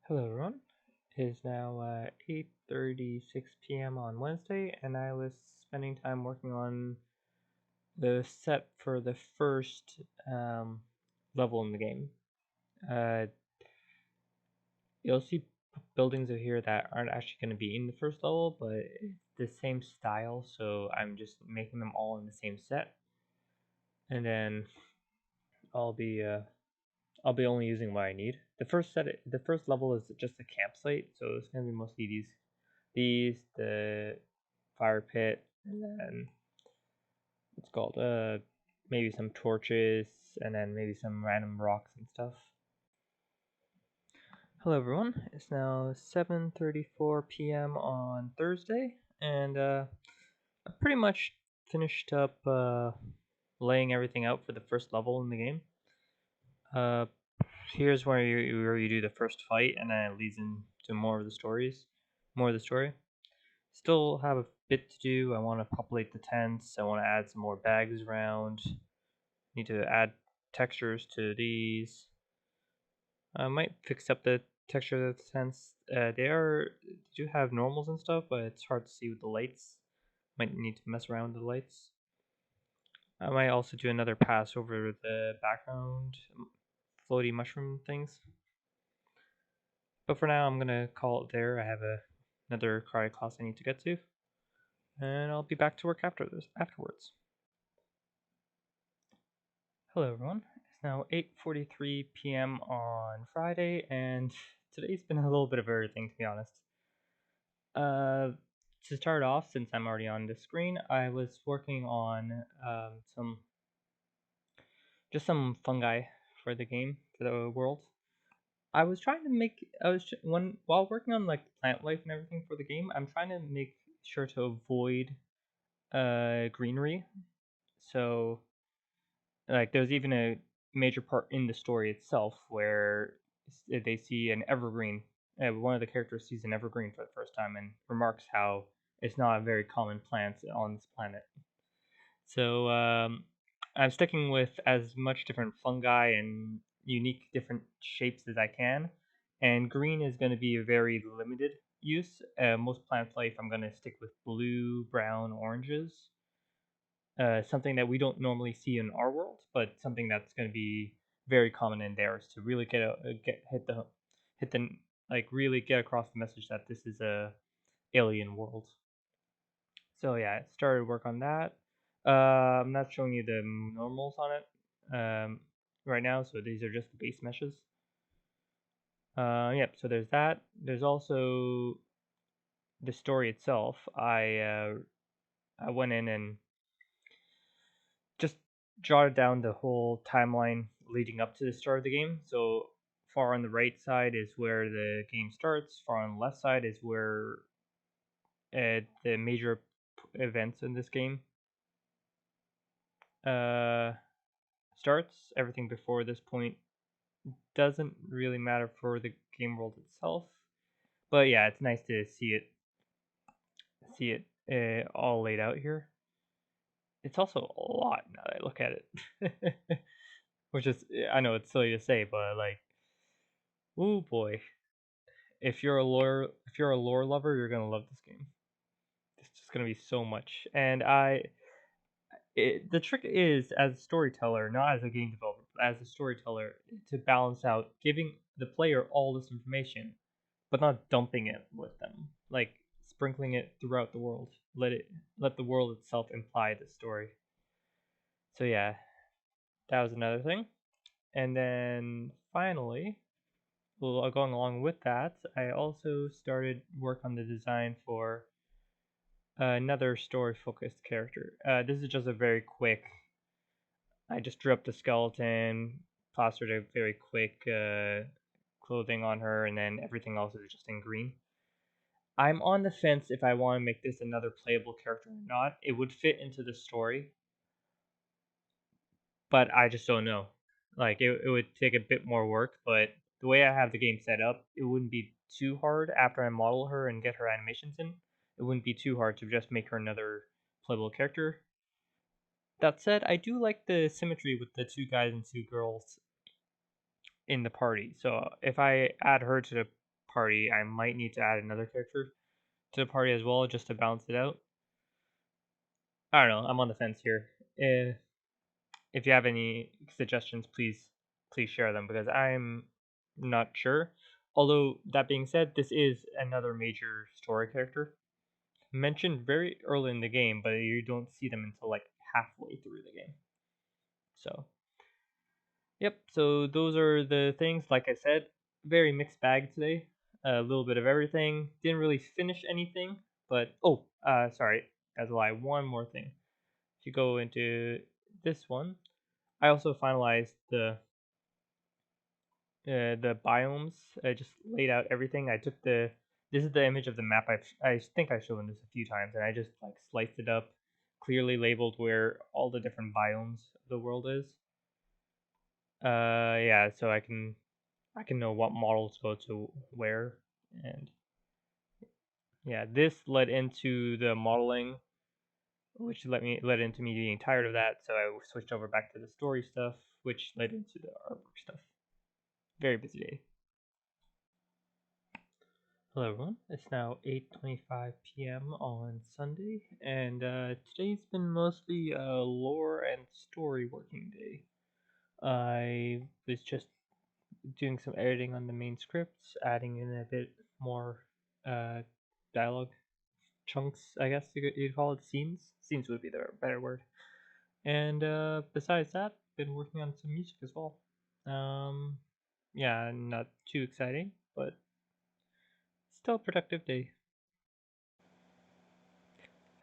Hello everyone. It is now 8:36 p.m. on Wednesday, and I was spending time working on the set for the first level in the game. Uh, you'll see buildings over here that aren't actually going to be in the first level, but it's the same style, so I'm just making them all in the same set, and then I'll be uh, I'll be only using what I need. The first level is just a campsite, so it's going to be mostly the fire pit, and then what's called maybe some torches, and then maybe some random rocks and stuff. Hello everyone. It's now 7:34 p.m. on Thursday, and I pretty much finished up laying everything out for the first level in the game. Uh, Here's where you do the first fight, and then it leads into more of the story. Still have a bit to do. I want to populate the tents. I want to add some more bags around. Need to add textures to these. I might fix up the texture of the tents. They do have normals and stuff, but it's hard to see with the lights. Might need to mess around with the lights. I might also do another pass over the background floaty mushroom things. But for now, I'm gonna call it there. I have another karate class I need to get to, and I'll be back to work afterwards. Hello everyone. It's now 8:43 p.m. on Friday, and today's been a little bit of everything, to be honest. Uh, to start off, since I'm already on the screen, I was working on some fungi for the game, for the world. I was trying to make I was when while working on like plant life and everything for the game, I'm trying to make sure to avoid greenery. So like there's even a major part in the story itself where they see an evergreen. One of the characters sees an evergreen for the first time and remarks how it's not a very common plant on this planet. So I'm sticking with as much different fungi and unique different shapes as I can. And green is going to be a very limited use. Most plant life, I'm going to stick with blue, brown, oranges. Something that we don't normally see in our world, but something that's going to be very common in theirs to really get hit the like really get across the message that this is a alien world. So yeah, I started work on that. I'm not showing you the normals on it right now, so these are just the base meshes. Yep. So there's that. There's also the story itself. I went in and just jotted down the whole timeline leading up to the start of the game. So far on the right side is where the game starts. Far on the left side is where the major events in this game uh, starts. Everything before this point doesn't really matter for the game world itself. But yeah, it's nice to see it all laid out here. It's also a lot now that I look at it. Which is, I know it's silly to say, but like, oh boy, if you're a lore lover, you're gonna love this game. It's just gonna be so much. And the trick is as a storyteller, not as a game developer, but as a storyteller, to balance out giving the player all this information, but not dumping it with them, like sprinkling it throughout the world. Let the world itself imply the story. So yeah, that was another thing. And then finally, well, going along with that, I also started work on the design for another story-focused character. This is just a very quick. I just drew up the skeleton, plastered a very quick clothing on her, and then everything else is just in green. I'm on the fence if I want to make this another playable character or not. It would fit into the story, but I just don't know. Like it would take a bit more work, but the way I have the game set up, it wouldn't be too hard after I model her and get her animations in. It wouldn't be too hard to just make her another playable character. That said, I do like the symmetry with the two guys and two girls in the party. So if I add her to party, I might need to add another character to the party as well, just to balance it out. I don't know. I'm on the fence here. If you have any suggestions, please share them because I'm not sure. Although that being said, this is another major story character mentioned very early in the game, but you don't see them until like halfway through the game. So, yep. So those are the things. Like I said, very mixed bag today. A little bit of everything. Didn't really finish anything, but sorry, that's a lie. One more thing. If you go into this one, I also finalized the biomes. I just laid out everything. I took the this is the image of the map. I think I've shown this a few times, and I just like sliced it up, clearly labeled where all the different biomes of the world is. Yeah, so I can know what models go to where, and yeah, this led into the modeling, which led into me being tired of that. So I switched over back to the story stuff, which led into the artwork stuff. Very busy day. Hello everyone, it's now 8:25 p.m. on Sunday, and today's been mostly a lore and story working day. I was just doing some editing on the main scripts, adding in a bit more uh, dialogue chunks, I guess you'd call it scenes. Scenes would be the better word. And besides that, been working on some music as well. Um, yeah, not too exciting, but still a productive day.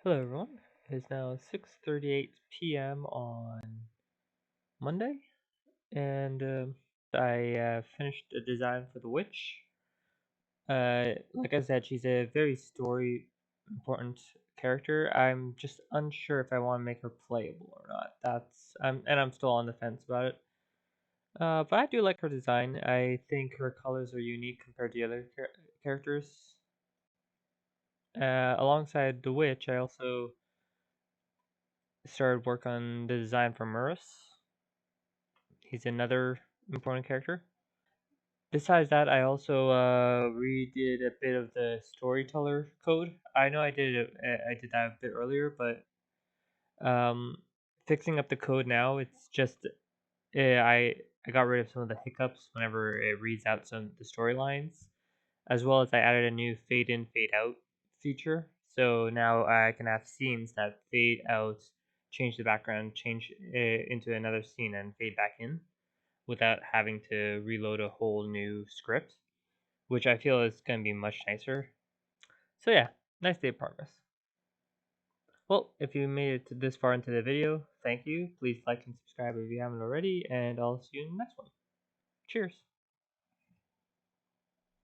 Hello everyone. It is now 6:38 p.m. on Monday, and I finished a design for the witch. Like I said, she's a very story important character. I'm just unsure if I want to make her playable or not. I'm still on the fence about it. But I do like her design. I think her colors are unique compared to the other characters. Alongside the witch, I also started work on the design for Murus. He's another important character. Besides that, I also redid a bit of the storyteller code. I know I did that a bit earlier, but fixing up the code now, it's just I got rid of some of the hiccups whenever it reads out some of the storylines, as well as I added a new fade in fade out feature. So now I can have scenes that fade out, change the background, change into another scene, and fade back in without having to reload a whole new script, which I feel is going to be much nicer. So yeah, nice day of progress. Well, if you made it this far into the video, thank you. Please like and subscribe if you haven't already, and I'll see you in the next one. Cheers.